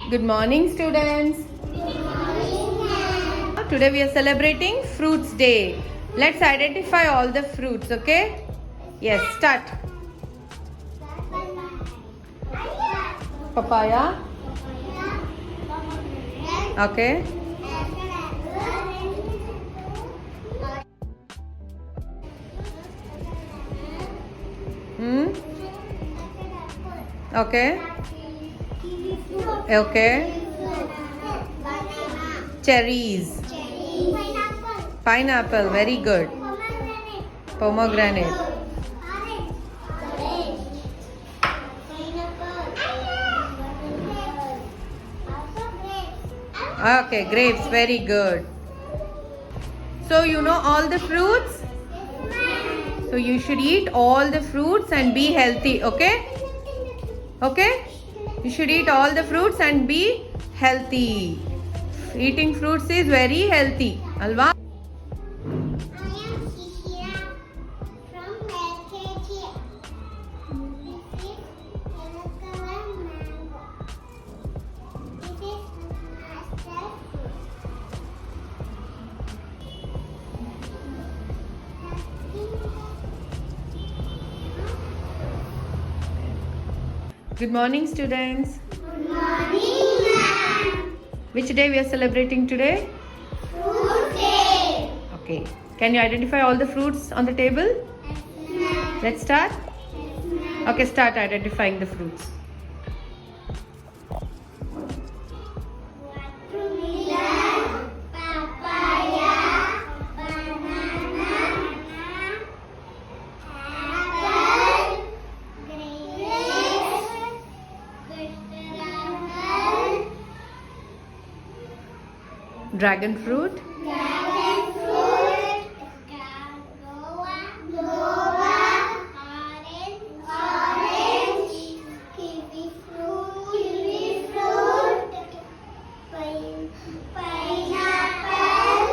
Good morning, students. Today we are celebrating Fruits Day. Let's identify all the fruits, okay? Yes, start. Papaya. Okay. Okay. Okay. Cherries. Pineapple. Very good. Pomegranate. Okay, grapes. Very good. So you know all the fruits? So you should eat all the fruits and be healthy, okay? Okay? You should eat all the fruits and be healthy. Eating fruits is very healthy, alva? I am Shishira from LKG. This is yellow color mango. This is master Good morning, students. Good morning, ma'am. Which day we are celebrating today? Fruit day. Okay. Can you identify all the fruits on the table? Yes, ma'am. Let's start. Yes, ma'am. Okay, start identifying the fruits. Watermelon, papaya, banana, apple, grapes, custard apple, Dragon fruit. dragon fruit, guava, orange, kiwi fruit, pineapple,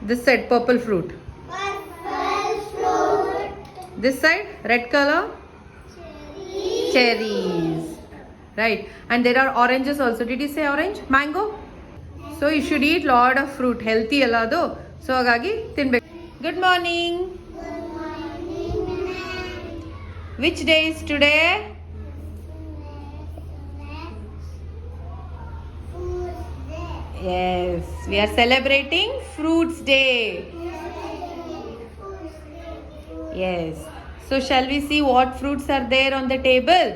This side, purple fruit. purple fruit, This side, red color, cherries. Right. And there are oranges also. Did you say orange? Mango? So you should eat lot of fruit. Healthy allado. So ಹಾಗಾಗಿ ತಿನ್ಬೇಕು. Good morning. Good morning, ma'am. Which day is today? Fruit day. Yes, we are celebrating Fruits Day. Yes. So shall we see what fruits are there on the table?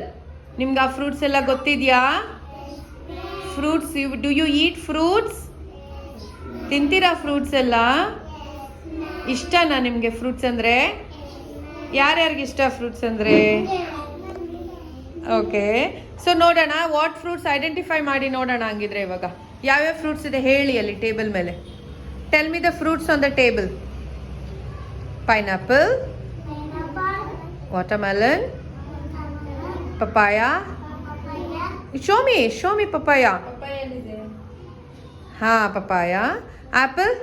ನಿಮ್ಗೆ ಆ fruits ಎಲ್ಲ ಗೊತ್ತಿದೆಯಾ? Fruits do you eat fruits? ತಿಂತೀರಾ fruits ಎಲ್ಲ? ಇಷ್ಟನಾ ನಿಮಗೆ fruits ಅಂದರೆ? ಯಾರ್ಯಾರಿಗೆ ಇಷ್ಟ ಫ್ರೂಟ್ಸ್ ಅಂದರೆ? ಓಕೆ. ಸೊ ನೋಡೋಣ ವಾಟ್ ಫ್ರೂಟ್ಸ್ ಐಡೆಂಟಿಫೈ ಮಾಡಿ ನೋಡೋಣ ಹಂಗಿದ್ರೆ ಇವಾಗ. ಯಾವ್ಯಾವ ಫ್ರೂಟ್ಸ್ ಇದೆ ಹೇಳಿ ಅಲ್ಲಿ ಟೇಬಲ್ ಮೇಲೆ. Tell me the fruits on the table. Pineapple, watermelon, papaya. Show me papaya. Papaya. Apple.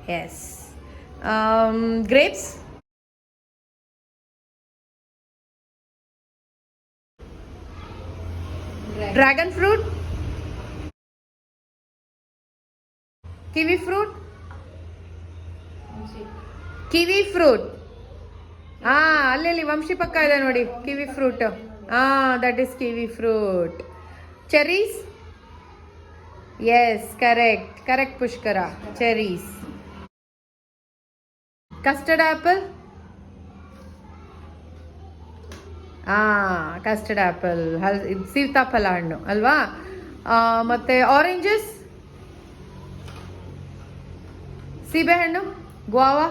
Yes. Grapes. Dragon fruit. Kiwi fruit. Kiwi fruit. ಅಲ್ಲಿ ವಂಶಿ ಪಕ್ಕ ಇದೆ ನೋಡಿ kiwi fruit. That is kiwi fruit. Cherries. Yes, correct Pushkara. Cherries. Custard apple. Custard apple ಸೀತಾಫಲ ಹಣ್ಣು ಅಲ್ವಾ? ಮತ್ತೆ oranges, ಸೀಬೆಹಣ್ಣು, guava.